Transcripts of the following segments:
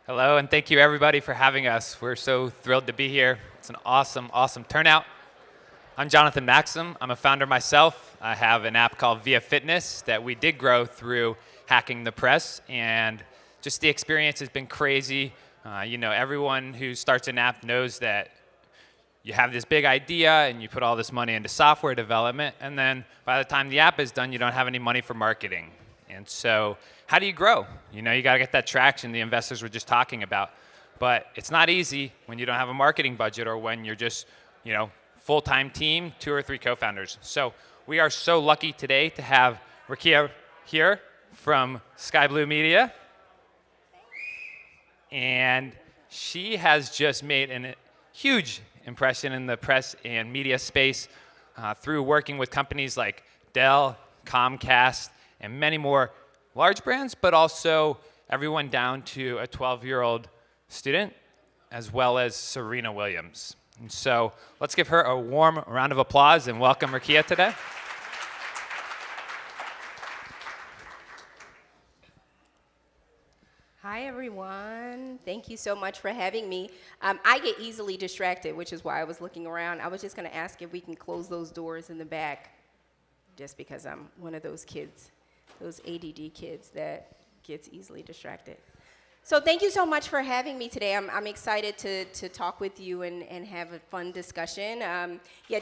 Hello, and thank you everybody for having us. We're so thrilled to be here. It's an awesome turnout. I'm Jonathan Maxim. I'm a founder myself. I have an app called Via Fitness that we did grow through hacking the press, and just the experience has been crazy. Everyone who starts an app knows that you have this big idea and you put all this money into software development, and then by the time the app is done, you don't have any money for marketing. And so how do you grow? You got to get that traction the investors were just talking about. But it's not easy when you don't have a marketing budget or when you're just, full-time team, 2 or 3 co-founders. So we are so lucky today to have Rakia here from Sky Blue Media. And she has just made a huge impression in the press and media space through working with companies like Dell, Comcast, and many more large brands, but also everyone down to a 12-year-old student, as well as Serena Williams. And so let's give her a warm round of applause and welcome Rakia today. Hi, everyone. Thank you so much for having me. I get easily distracted, which is why I was looking around. I was just going to ask if we can close those doors in the back, just because I'm one of those kids, those ADD kids that gets easily distracted. So thank you so much for having me today. I'm excited to talk with you and have a fun discussion.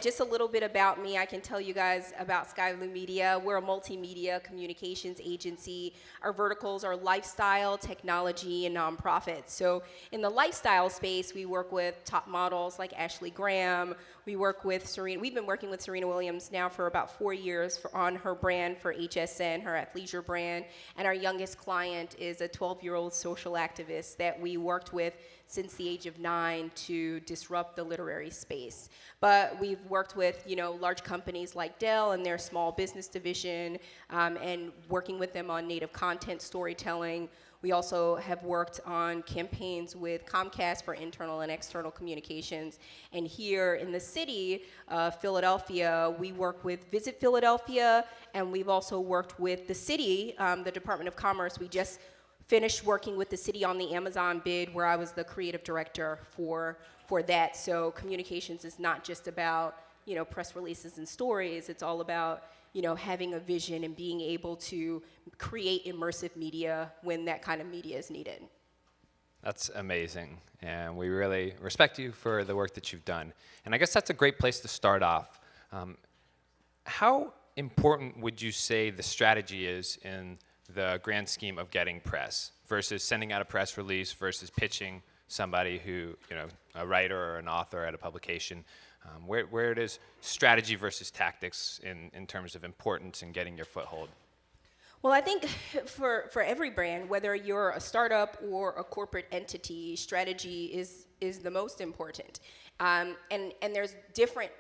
Just a little bit about me. I can tell you guys about Sky Blue Media. We're a multimedia communications agency. Our verticals are lifestyle, technology, and nonprofits. So in the lifestyle space, we work with top models like Ashley Graham. We work with Serena. We've been working with Serena Williams now for about 4 years on her brand for HSN, her athleisure brand. And our youngest client is a 12-year-old social activist that we worked with since the age of 9 to disrupt the literary space. But we've worked with, large companies like Dell and their small business division, and working with them on native content storytelling. We also have worked on campaigns with Comcast for internal and external communications. And here in the city of Philadelphia, we work with Visit Philadelphia, and we've also worked with the city, the Department of Commerce. We just finished working with the city on the Amazon bid, where I was the creative director for that. So communications is not just about, press releases and stories. It's all about having a vision and being able to create immersive media when that kind of media is needed. That's amazing, and we really respect you for the work that you've done. And I guess that's a great place to start off. How important would you say the strategy is in the grand scheme of getting press versus sending out a press release versus pitching somebody who, a writer or an author at a publication? Where does strategy versus tactics in terms of importance in getting your foothold? Well, I think for every brand, whether you're a startup or a corporate entity, strategy is the most important. And there's different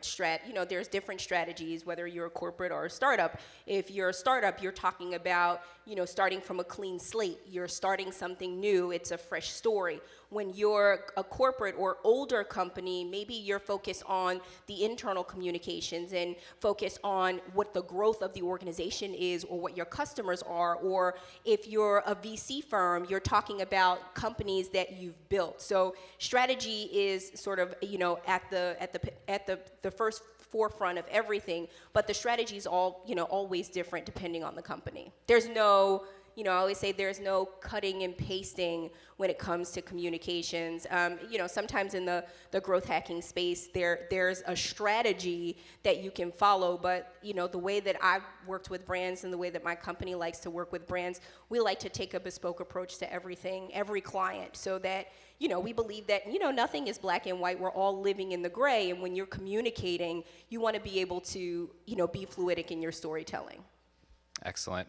there's different strategies, whether you're a corporate or a startup. If you're a startup, you're talking about, starting from a clean slate. You're starting something new. It's a fresh story. When you're a corporate or older company, maybe you're focused on the internal communications and focus on what the growth of the organization is or what your customers are. Or if you're a VC firm, you're talking about companies that you've built. So strategy is sort of, at the first forefront of everything, but the strategy is always different depending on the company. There's no, I always say there's no cutting and pasting when it comes to communications. Sometimes in the growth hacking space, there's a strategy that you can follow, but the way that I've worked with brands and the way that my company likes to work with brands, we like to take a bespoke approach to everything, every client, so that we believe that, nothing is black and white. We're all living in the gray. And when you're communicating, you want to be able to, be fluidic in your storytelling. Excellent.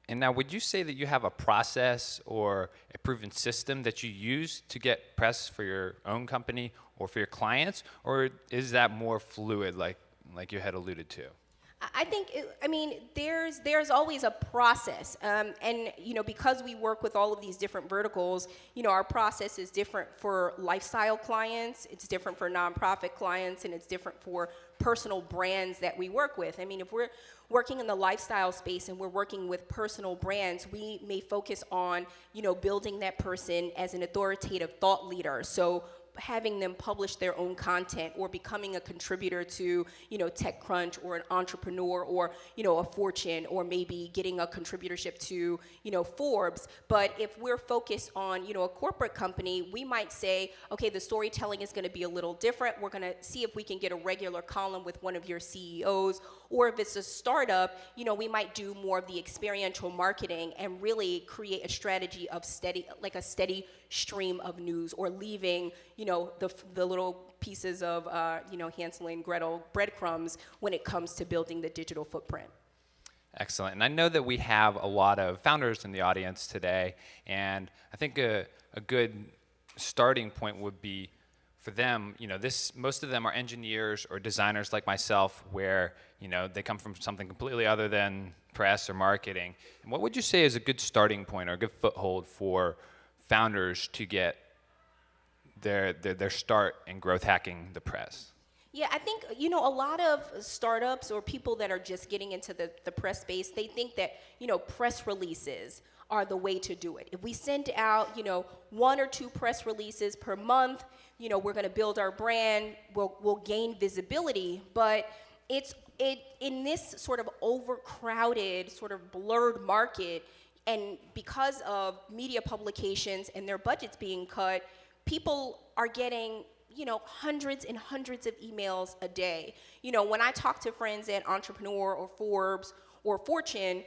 And now, would you say that you have a process or a proven system that you use to get press for your own company or for your clients? Or is that more fluid, like you had alluded to? I think, there's always a process. And, because we work with all of these different verticals, our process is different for lifestyle clients, it's different for nonprofit clients, and it's different for personal brands that we work with. I mean, if we're working in the lifestyle space and we're working with personal brands, we may focus on, building that person as an authoritative thought leader. So having them publish their own content or becoming a contributor to, TechCrunch or an entrepreneur or, a Fortune, or maybe getting a contributorship to, Forbes. But if we're focused on, a corporate company, we might say, okay, the storytelling is going to be a little different. We're going to see if we can get a regular column with one of your CEOs. Or if it's a startup, we might do more of the experiential marketing and really create a strategy of a steady stream of news, or leaving, the little pieces of, Hansel and Gretel breadcrumbs when it comes to building the digital footprint. Excellent. And I know that we have a lot of founders in the audience today, and I think a good starting point would be for them, most of them are engineers or designers like myself, where, they come from something completely other than press or marketing. And what would you say is a good starting point or a good foothold for founders to get their start in growth hacking the press? Yeah, I think, a lot of startups or people that are just getting into the press space, they think that, press releases are the way to do it. If we send out, 1 or 2 press releases per month, we're going to build our brand, we'll gain visibility. But in this sort of overcrowded, sort of blurred market, and because of media publications and their budgets being cut, people are getting, hundreds and hundreds of emails a day. When I talk to friends at Entrepreneur or Forbes or Fortune,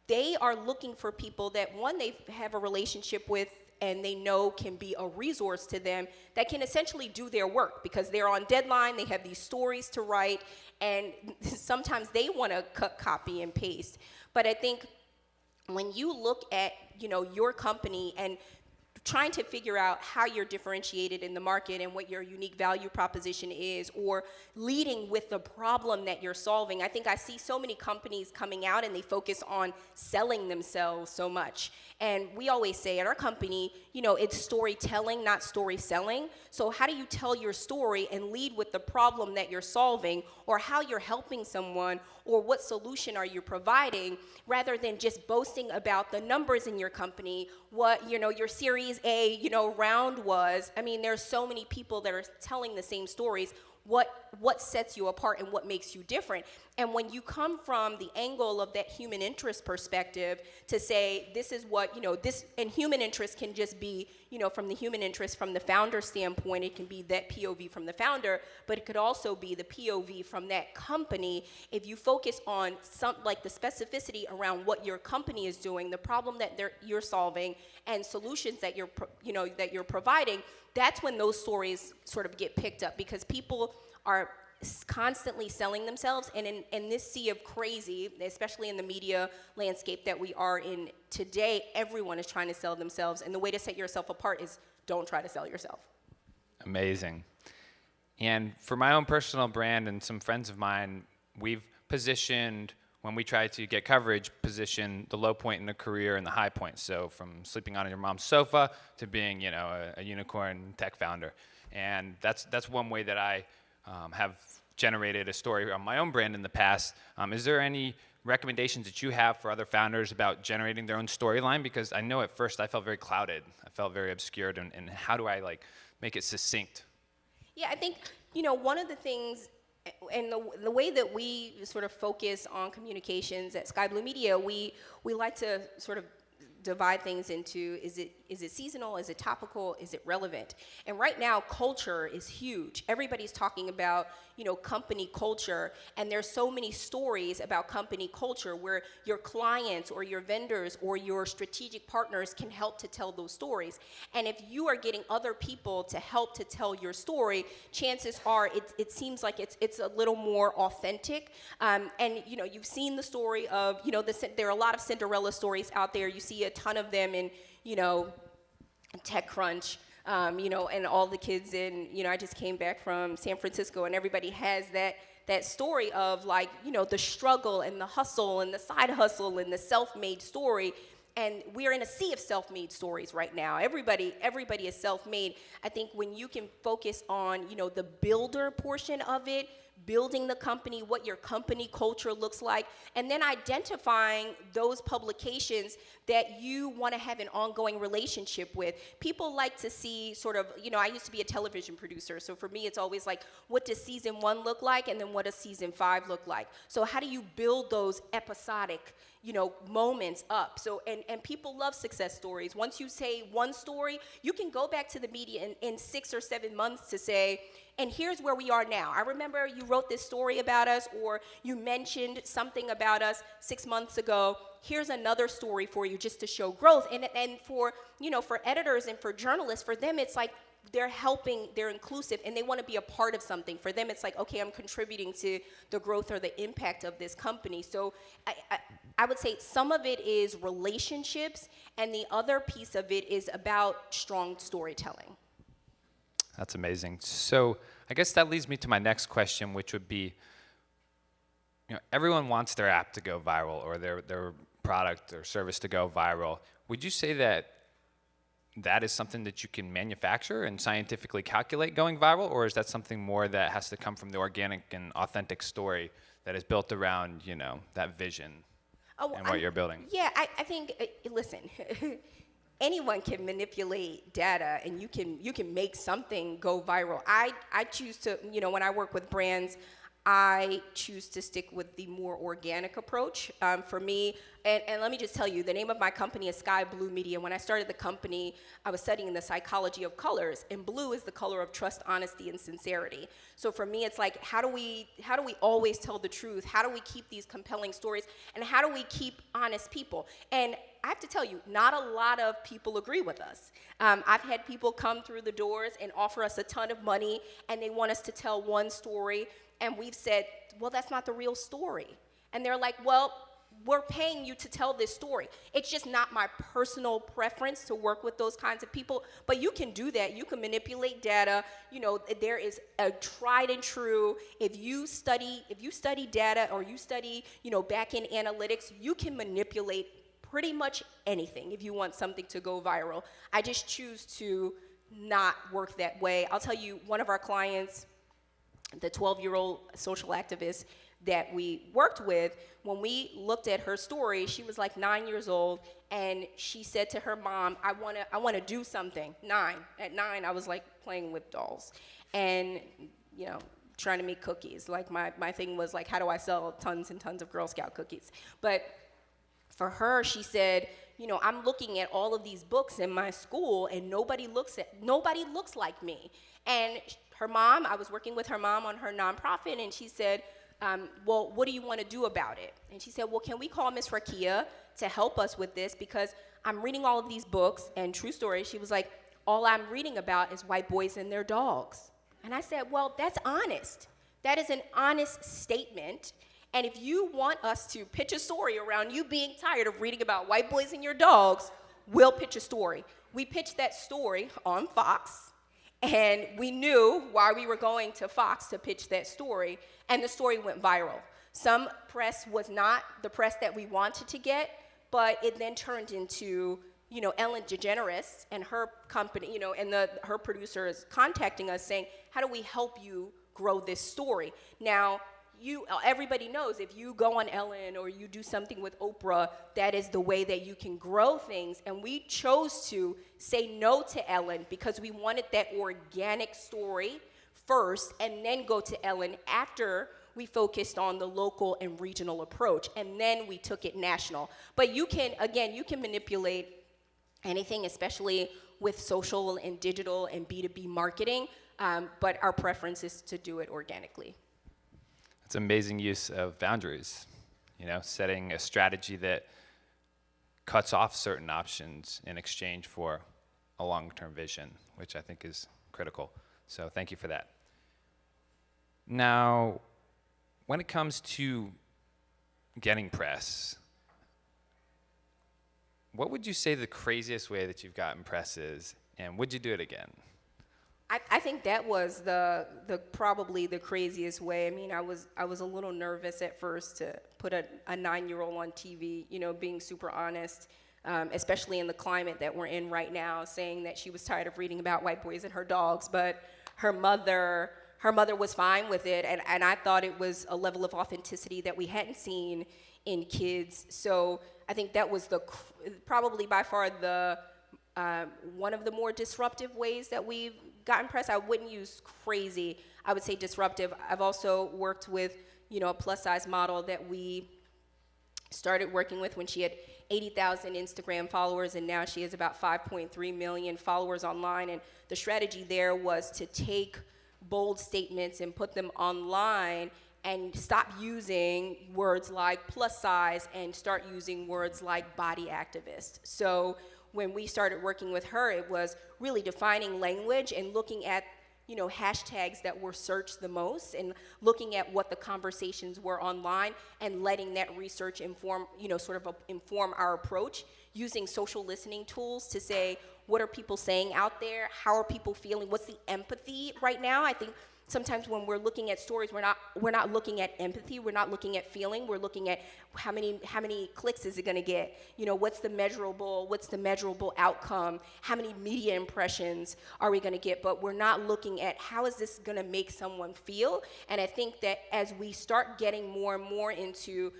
they are looking for people that, one, they have a relationship with and they know can be a resource to them, that can essentially do their work because they're on deadline, they have these stories to write, and sometimes they want to cut, copy, and paste. But I think when you look at, your company and trying to figure out how you're differentiated in the market and what your unique value proposition is, or leading with the problem that you're solving. I think I see so many companies coming out and they focus on selling themselves so much. And we always say at our company, it's storytelling, not story selling. So how do you tell your story and lead with the problem that you're solving, or how you're helping someone, or what solution are you providing, rather than just boasting about the numbers in your company, what, your Series A, round was. I mean, there's so many people that are telling the same stories. What sets you apart and what makes you different? And when you come from the angle of that human interest perspective to say, this is what, this, and human interest can just be, from the human interest from the founder standpoint, it can be that POV from the founder, but it could also be the POV from that company. If you focus on the specificity around what your company is doing, the problem that you're solving, and solutions that you're providing, that's when those stories sort of get picked up, because people are constantly selling themselves. And in this sea of crazy, especially in the media landscape that we are in today, everyone is trying to sell themselves. And the way to set yourself apart is don't try to sell yourself. Amazing. And for my own personal brand and some friends of mine, we've positioned, when we try to get coverage, position the low point in a career and the high point. So from sleeping on your mom's sofa to being, a unicorn tech founder. And that's one way that I have generated a story on my own brand in the past. Is there any recommendations that you have for other founders about generating their own storyline? Because I know at first I felt very clouded. I felt very obscured. And how do I make it succinct? Yeah, I think, one of the things, and the way that we sort of focus on communications at Sky Blue Media, we like to sort of divide things into, is it seasonal, is it topical, is it relevant? And right now, culture is huge. Everybody's talking about, company culture, and there's so many stories about company culture where your clients or your vendors or your strategic partners can help to tell those stories. And if you are getting other people to help to tell your story, chances are it seems like it's a little more authentic. And you've seen the story of, there are a lot of Cinderella stories out there. You see a ton of them in, TechCrunch. And all the kids in, I just came back from San Francisco, and everybody has that story of like, the struggle and the hustle and the side hustle and the self-made story. And we're in a sea of self-made stories right now. Everybody is self-made. I think when you can focus on, the builder portion of it, building the company, what your company culture looks like, and then identifying those publications that you want to have an ongoing relationship with. People like to see sort of, I used to be a television producer, so for me it's always like, what does season 1 look like, and then what does season 5 look like? So how do you build those episodic moments up? So, and people love success stories. Once you say one story, you can go back to the media in 6 or 7 months to say, and here's where we are now. I remember you wrote this story about us, or you mentioned something about us 6 months ago. Here's another story for you just to show growth. And for, for editors and for journalists, for them, it's like, they're helping, they're inclusive, and they want to be a part of something. For them, it's like, okay, I'm contributing to the growth or the impact of this company. So I would say some of it is relationships, and the other piece of it is about strong storytelling. That's amazing. So I guess that leads me to my next question, which would be, everyone wants their app to go viral or their product or service to go viral. Would you say that is something that you can manufacture and scientifically calculate going viral, or is that something more that has to come from the organic and authentic story that is built around, that vision and what you're building? Yeah, I think, listen, anyone can manipulate data, and you can make something go viral. I choose to, when I work with brands, I choose to stick with the more organic approach. For me, and let me just tell you, the name of my company is Skai Blue Media. When I started the company, I was studying the psychology of colors, and blue is the color of trust, honesty, and sincerity. So for me, it's like, how do we always tell the truth? How do we keep these compelling stories? And how do we keep honest people? And I have to tell you, not a lot of people agree with us. I've had people come through the doors and offer us a ton of money, and they want us to tell one story, and we've said, well, that's not the real story. And they're like, well, we're paying you to tell this story. It's just not my personal preference to work with those kinds of people, but you can do that. You can manipulate data. There is a tried and true, if you study data, or you study, back-end analytics, you can manipulate pretty much anything if you want something to go viral. I just choose to not work that way. I'll tell you, one of our clients, the 12-year-old social activist that we worked with, when we looked at her story, she was like 9 years old, and she said to her mom, I want to do something. At 9, I was like playing with dolls and, trying to make cookies. Like my thing was like, how do I sell tons and tons of Girl Scout cookies? But for her, she said, I'm looking at all of these books in my school, and nobody looks like me. And her mom, I was working with her mom on her nonprofit, and she said, well, what do you want to do about it? And she said, well, can we call Miss Rakia to help us with this? Because I'm reading all of these books, and true story, she was like, all I'm reading about is white boys and their dogs. And I said, well, that's honest. That is an honest statement. And if you want us to pitch a story around you being tired of reading about white boys and your dogs, we'll pitch a story. We pitched that story on Fox, and we knew why we were going to Fox to pitch that story, and the story went viral. Some press was not the press that we wanted to get, but it then turned into, Ellen DeGeneres and her company, and her producers contacting us saying, how do we help you grow this story? Now, everybody knows if you go on Ellen or you do something with Oprah, that is the way that you can grow things. And we chose to say no to Ellen because we wanted that organic story first, and then go to Ellen after we focused on the local and regional approach, and then we took it national. But you can manipulate anything, especially with social and digital and B2B marketing, but our preference is to do it organically. It's amazing use of boundaries, setting a strategy that cuts off certain options in exchange for a long-term vision, which I think is critical. So thank you for that. Now, when it comes to getting press, what would you say the craziest way that you've gotten press is, and would you do it again? I think that was the probably the craziest way. I mean, I was a little nervous at first to put a 9-year-old on TV, being super honest, especially in the climate that we're in right now, saying that she was tired of reading about white boys and her dogs, but her mother was fine with it, and I thought it was a level of authenticity that we hadn't seen in kids. So I think that was probably by far the one of the more disruptive ways that we've gotten press. I wouldn't use crazy, I would say disruptive. I've also worked with, a plus size model that we started working with when she had 80,000 Instagram followers, and now she has about 5.3 million followers online. And the strategy there was to take bold statements and put them online and stop using words like plus size and start using words like body activist. So when we started working with her, it was really defining language and looking at hashtags that were searched the most and looking at what the conversations were online and letting that research inform our approach, using social listening tools to say, what are people saying out there? How are people feeling? What's the empathy right now? I think sometimes when we're looking at stories, we're not looking at empathy, we're not looking at feeling, we're looking at how many clicks is it going to get? What's the measurable outcome? How many media impressions are we going to get? But we're not looking at how is this going to make someone feel? And I think that as we start getting more and more into,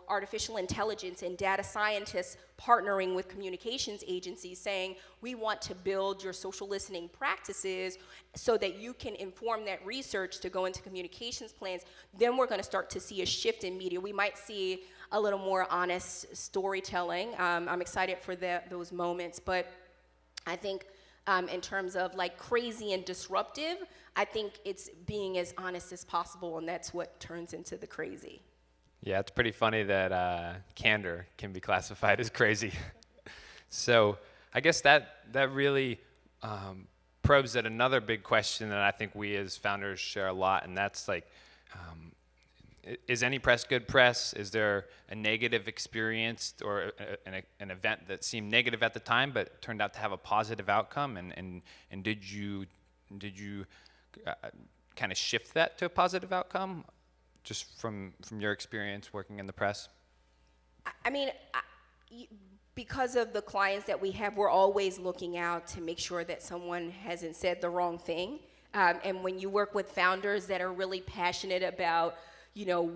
artificial intelligence and data scientists partnering with communications agencies saying, we want to build your social listening practices so that you can inform that research to go into communications plans, then we're going to start to see a shift in media. We might see a little more honest storytelling. I'm excited for those moments, but I think in terms of like crazy and disruptive, I think it's being as honest as possible, and that's what turns into the crazy. Yeah, it's pretty funny that candor can be classified as crazy. So I guess that really probes at another big question that I think we as founders share a lot, and that's like, is any press good press? Is there a negative experience or an event that seemed negative at the time but turned out to have a positive outcome? And did you kind of shift that to a positive outcome? Just from your experience working in the press? I mean, because of the clients that we have, we're always looking out to make sure that someone hasn't said the wrong thing. And when you work with founders that are really passionate about,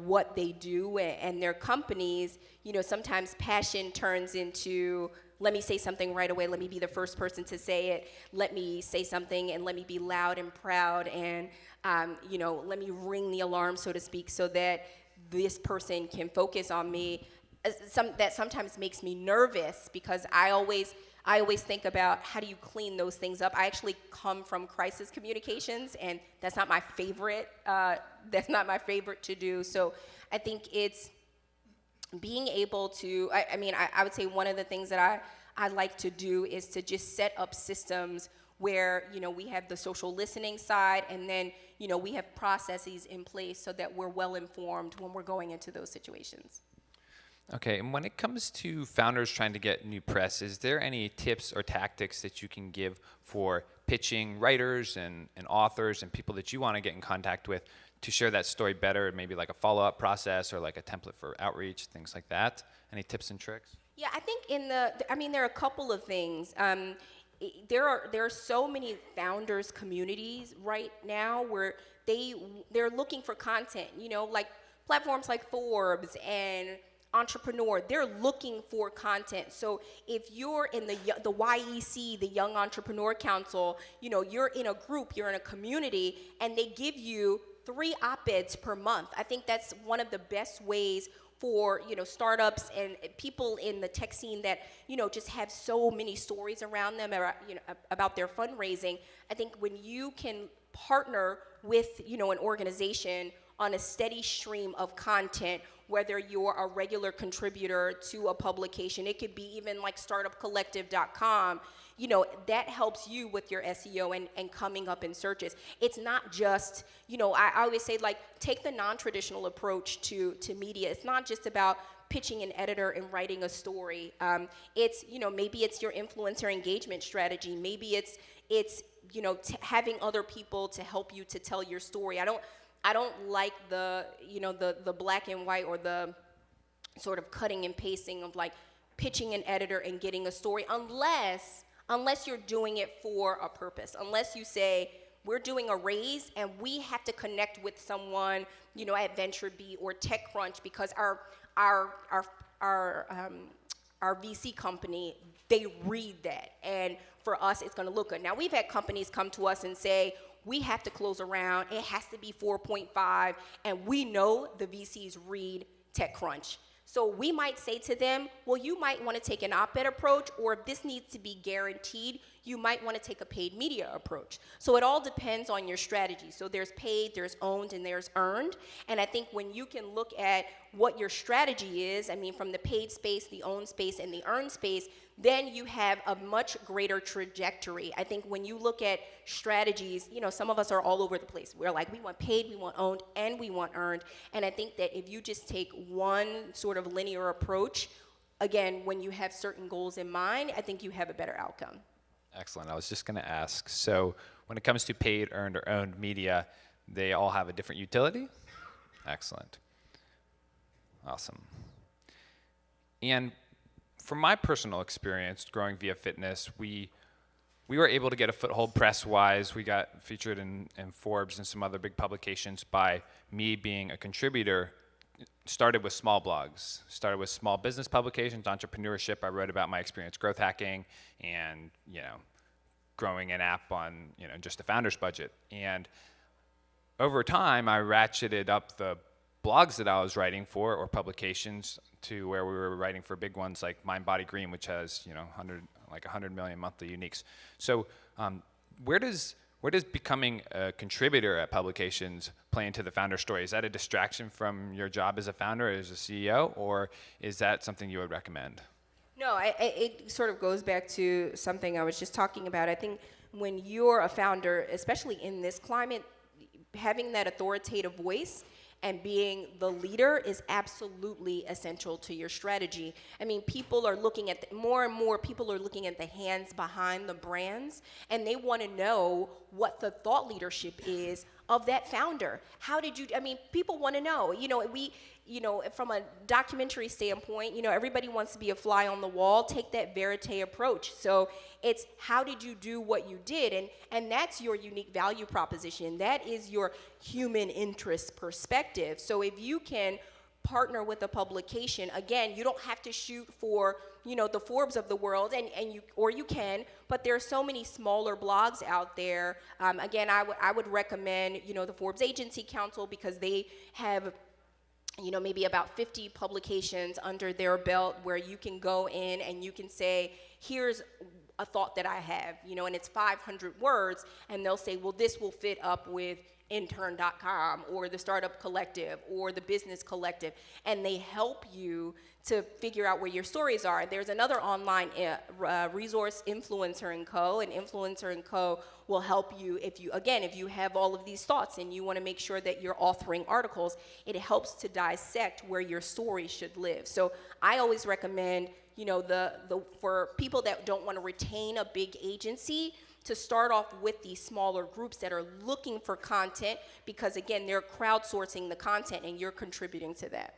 what they do and their companies, sometimes passion turns into, let me say something right away, let me be the first person to say it, let me say something and let me be loud and proud and let me ring the alarm, so to speak, so that this person can focus on me. That sometimes makes me nervous because I always think about how do you clean those things up. I actually come from crisis communications, and that's not my favorite. That's not my favorite to do. So I think it's being able to. I would say one of the things that I like to do is to just set up systems where we have the social listening side, and then we have processes in place so that we're well informed when we're going into those situations. Okay, and when it comes to founders trying to get new press, is there any tips or tactics that you can give for pitching writers and authors and people that you want to get in contact with to share that story better, maybe like a follow-up process or like a template for outreach, things like that? Any tips and tricks? Yeah, I think there are a couple of things. There are so many founders communities right now where they're looking for content, like platforms like Forbes and Entrepreneur, they're looking for content. So if you're in the YEC, the Young Entrepreneur Council, you're in a group, you're in a community, and they give you 3 op-eds per month. I think that's one of the best ways for startups and people in the tech scene that just have so many stories around them about their fundraising. I think when you can partner with an organization on a steady stream of content, whether you're a regular contributor to a publication, it could be even like startupcollective.com, that helps you with your SEO and coming up in searches. It's not just, I always say, like, take the non-traditional approach to media. It's not just about pitching an editor and writing a story. It's, maybe it's your influencer engagement strategy. Maybe it's having other people to help you to tell your story. I don't like the black and white or the sort of cutting and pasting of like pitching an editor and getting a story, unless you're doing it for a purpose. Unless you say, we're doing a raise and we have to connect with someone, at VentureBeat or TechCrunch because our VC company, they read that, and for us, it's going to look good. Now, we've had companies come to us and say, we have to close a round, it has to be 4.5, and we know the VCs read TechCrunch. So we might say to them, well, you might want to take an op-ed approach, or if this needs to be guaranteed, you might want to take a paid media approach. So it all depends on your strategy. So there's paid, there's owned, and there's earned. And I think when you can look at what your strategy is, from the paid space, the owned space, and the earned space, then you have a much greater trajectory. I think when you look at strategies, some of us are all over the place. We're like, we want paid, we want owned, and we want earned. And I think that if you just take one sort of linear approach, again, when you have certain goals in mind, I think you have a better outcome. Excellent. I was just going to ask, so when it comes to paid, earned, or owned media, they all have a different utility? Excellent. Awesome. And from my personal experience growing via fitness, we were able to get a foothold press-wise. We got featured in Forbes and some other big publications by me being a contributor. Started with small blogs, started with small business publications, entrepreneurship. I wrote about my experience growth hacking and, growing an app on, just a founder's budget. And over time, I ratcheted up the blogs that I was writing for, or publications, to where we were writing for big ones like Mind Body Green, which has 100 million monthly uniques. So where does becoming a contributor at publications play into the founder story? Is that a distraction from your job as a founder, as a CEO, or is that something you would recommend? No, it sort of goes back to something I was just talking about. I think when you're a founder, especially in this climate, having that authoritative voice and being the leader is absolutely essential to your strategy. People are looking at, more and more people are looking at the hands behind the brands, and they want to know what the thought leadership is of that founder. How did you, people want to know. From a documentary standpoint, everybody wants to be a fly on the wall. Take that verite approach. So it's how did you do what you did? And that's your unique value proposition. That is your human interest perspective. So if you can partner with a publication, again, you don't have to shoot for, the Forbes of the world, or you can, but there are so many smaller blogs out there. Again, I would recommend, the Forbes Agency Council, because they have maybe about 50 publications under their belt where you can go in and you can say, here's a thought that I have, and it's 500 words, and they'll say, well, this will fit up with intern.com or the Startup Collective or the Business Collective, and they help you to figure out where your stories are. There's another online resource, Influencer & Co., and Influencer & Co. will help you if you have all of these thoughts and you want to make sure that you're authoring articles. It helps to dissect where your story should live. So I always recommend, for people that don't want to retain a big agency, to start off with these smaller groups that are looking for content, because again, they're crowdsourcing the content and you're contributing to that.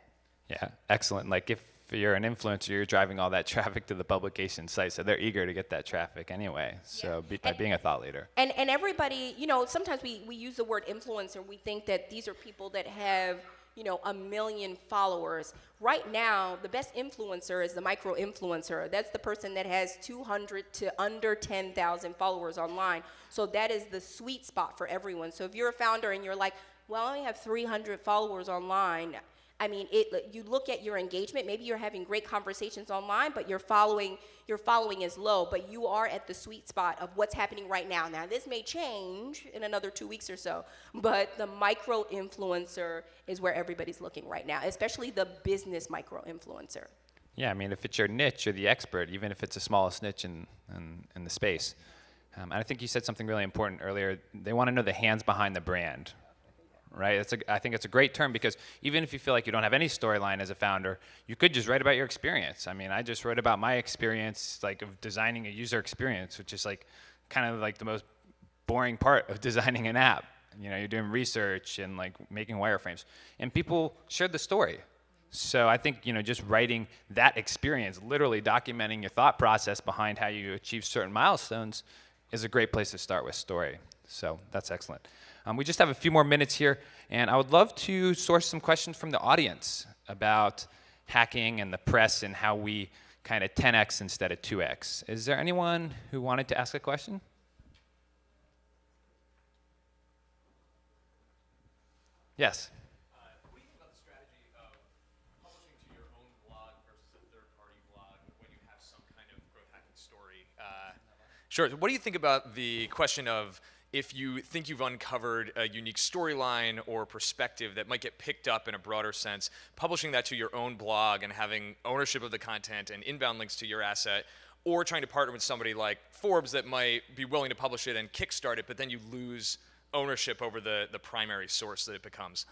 Yeah, excellent. Like if you're an influencer, you're driving all that traffic to the publication site, so they're eager to get that traffic anyway. So by being a thought leader. And everybody, sometimes we use the word influencer. We think that these are people that have, 1 million followers. Right now, the best influencer is the micro influencer. That's the person that has 200 to under 10,000 followers online. So that is the sweet spot for everyone. So if you're a founder and you're like, well, I only have 300 followers online, you look at your engagement. Maybe you're having great conversations online, but your following is low, but you are at the sweet spot of what's happening right now. Now, this may change in another 2 weeks or so, but the micro influencer is where everybody's looking right now, especially the business micro influencer. Yeah, if it's your niche, you're the expert, even if it's the smallest niche in the space. And I think you said something really important earlier. They want to know the hands behind the brand, right? I think it's a great term because even if you feel like you don't have any storyline as a founder, you could just write about your experience. I mean, I just wrote about my experience, like of designing a user experience, which is like kind of like the most boring part of designing an app. You know, you're doing research and like making wireframes, and people shared the story. So I think, you know, just writing that experience, literally documenting your thought process behind how you achieve certain milestones is a great place to start with story. So that's excellent. We just have a few more minutes here, and I would love to source some questions from the audience about hacking and the press and how we kind of 10x instead of 2x. Is there anyone who wanted to ask a question? Yes. What do you think about the strategy of publishing to your own blog versus a third-party blog when you have some kind of growth hacking story? Sure. What do you think about the question of if you think you've uncovered a unique storyline or perspective that might get picked up in a broader sense, publishing that to your own blog and having ownership of the content and inbound links to your asset, or trying to partner with somebody like Forbes that might be willing to publish it and kickstart it, but then you lose ownership over the primary source that it becomes?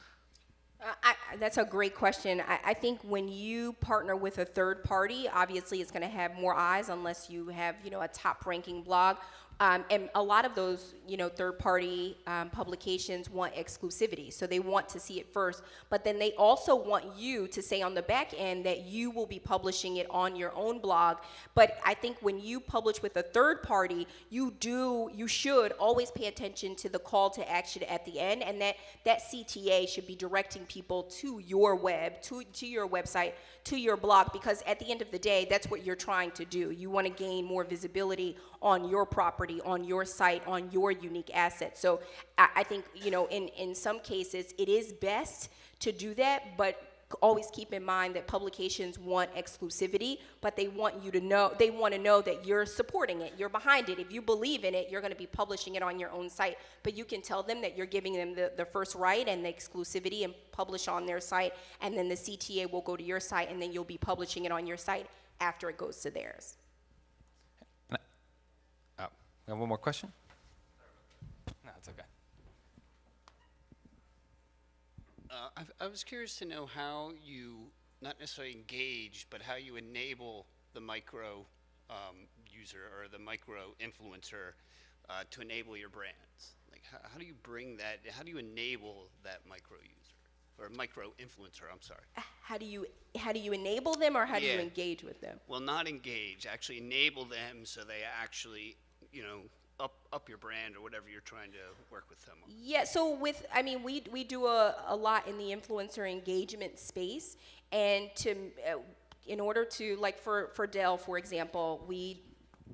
That's a great question. I think when you partner with a third party, obviously it's going to have more eyes unless you have, you know, a top-ranking blog. And a lot of those, you know, third-party publications want exclusivity, so they want to see it first. But then they also want you to say on the back end that you will be publishing it on your own blog. But I think when you publish with a third party, you should always pay attention to the call to action at the end, and that CTA should be directing people to your web, to your website, to your blog, because at the end of the day, that's what you're trying to do. You want to gain more visibility on your property, on your site, on your unique assets. So I think, you know, in some cases, it is best to do that, but always keep in mind that publications want exclusivity, but they want you to know, they want to know that you're supporting it, you're behind it. If you believe in it, you're going to be publishing it on your own site, but you can tell them that you're giving them the first right and the exclusivity and publish on their site, and then the CTA will go to your site, and then you'll be publishing it on your site after it goes to theirs. One more question? No, it's okay. I was curious to know how you, not necessarily engage, but how you enable the micro user or the micro influencer to enable your brands. Like, how do you bring that, how do you enable that micro user or micro influencer, I'm sorry? How do you enable them, or how do you engage with them? Well, not engage, actually enable them so they actually, you know, up your brand or whatever you're trying to work with them on. Yeah, so we do a lot in the influencer engagement space, and in order to, like for Dell, for example, we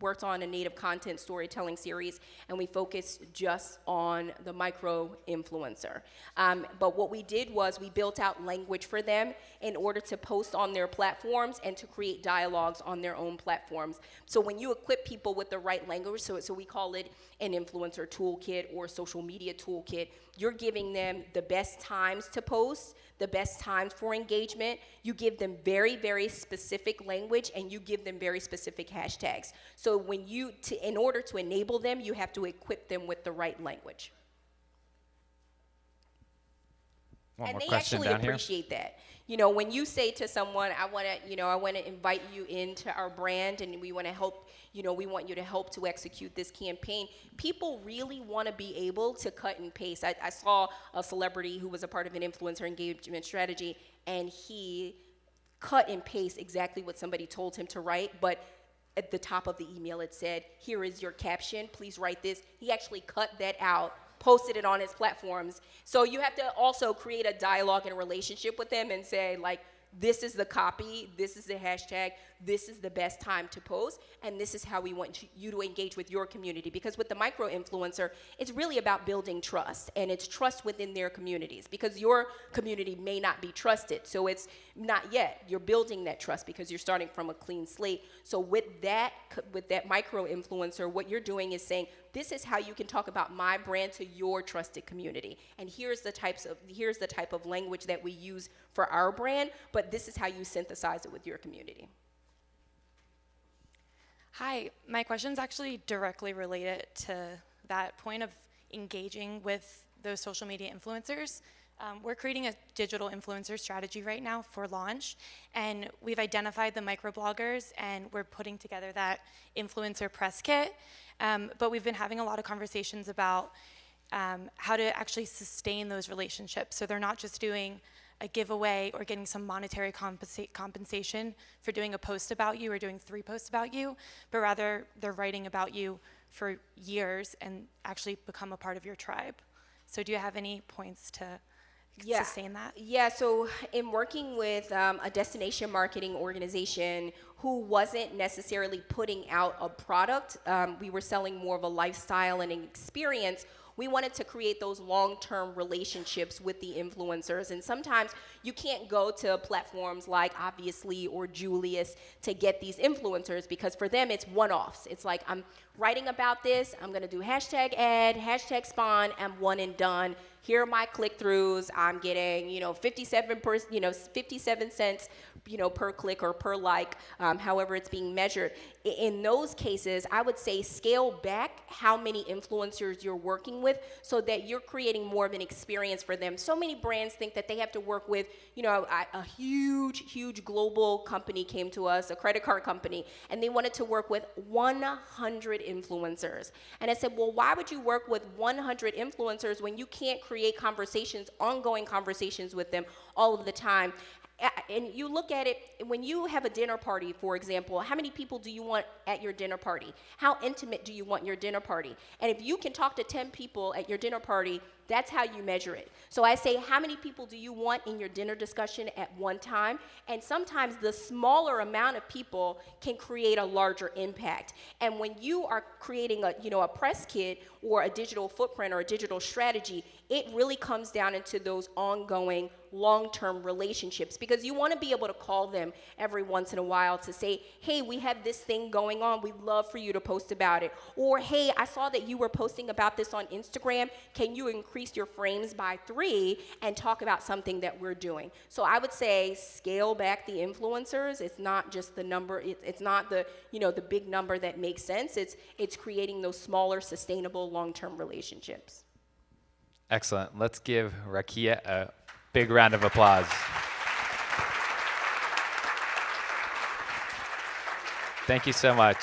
worked on a native content storytelling series, and we focused just on the micro influencer. But what we did was we built out language for them in order to post on their platforms and to create dialogues on their own platforms. So when you equip people with the right language, so we call it an influencer toolkit or social media toolkit, you're giving them the best times to post, the best times for engagement. You give them very, very specific language, and you give them very specific hashtags. So when in order to enable them, you have to equip them with the right language. And they actually appreciate that. You know, when you say to someone, I want to invite you into our brand, and we want to help, you know, we want you to help to execute this campaign, people really want to be able to cut and paste. I saw a celebrity who was a part of an influencer engagement strategy, and he cut and paste exactly what somebody told him to write, but at the top of the email it said, here is your caption, please write this. He actually cut that out, posted it on his platforms. So you have to also create a dialogue and a relationship with them and say, like, this is the copy, this is the hashtag, this is the best time to post, and this is how we want you to engage with your community. Because with the micro-influencer, it's really about building trust, and it's trust within their communities, because your community may not be trusted, so it's not yet. You're building that trust because you're starting from a clean slate. So with that micro-influencer, what you're doing is saying, this is how you can talk about my brand to your trusted community, and here's the type of language that we use for our brand, but this is how you synthesize it with your community. Hi, my question's actually directly related to that point of engaging with those social media influencers. We're creating a digital influencer strategy right now for launch, and we've identified the microbloggers, and we're putting together that influencer press kit. But we've been having a lot of conversations about how to actually sustain those relationships, so they're not just doing a giveaway or getting some monetary compensation for doing a post about you or doing 3 posts about you, but rather they're writing about you for years and actually become a part of your tribe. So do you have any points to sustain that? Yeah, so in working with a destination marketing organization who wasn't necessarily putting out a product, we were selling more of a lifestyle and an experience. We wanted to create those long-term relationships with the influencers. And sometimes you can't go to platforms like Obviously or Julius to get these influencers, because for them it's one-offs. It's like, I'm writing about this, I'm gonna do hashtag ad, hashtag spawn, I'm one and done. Here are my click-throughs. I'm getting, 57 cents, per click or per like, however it's being measured. In those cases, I would say scale back how many influencers you're working with so that you're creating more of an experience for them. So many brands think that they have to work with, a huge global company came to us, a credit card company, and they wanted to work with 100 influencers. And I said, well, why would you work with 100 influencers when you can't create conversations, ongoing conversations with them all of the time? And you look at it, when you have a dinner party, for example, how many people do you want at your dinner party? How intimate do you want your dinner party? And if you can talk to 10 people at your dinner party, that's how you measure it. So I say, how many people do you want in your dinner discussion at one time? And sometimes the smaller amount of people can create a larger impact. And when you are creating a press kit or a digital footprint or a digital strategy, it really comes down into those ongoing long-term relationships, because you want to be able to call them every once in a while to say, hey, we have this thing going on, we'd love for you to post about it. Or, hey, I saw that you were posting about this on Instagram, can you increase your frames by 3 and talk about something that we're doing? So I would say scale back the influencers. It's not just the number, it's not the big number that makes sense. It's creating those smaller, sustainable, long-term relationships. Excellent. Let's give Rakia a big round of applause. Thank you so much.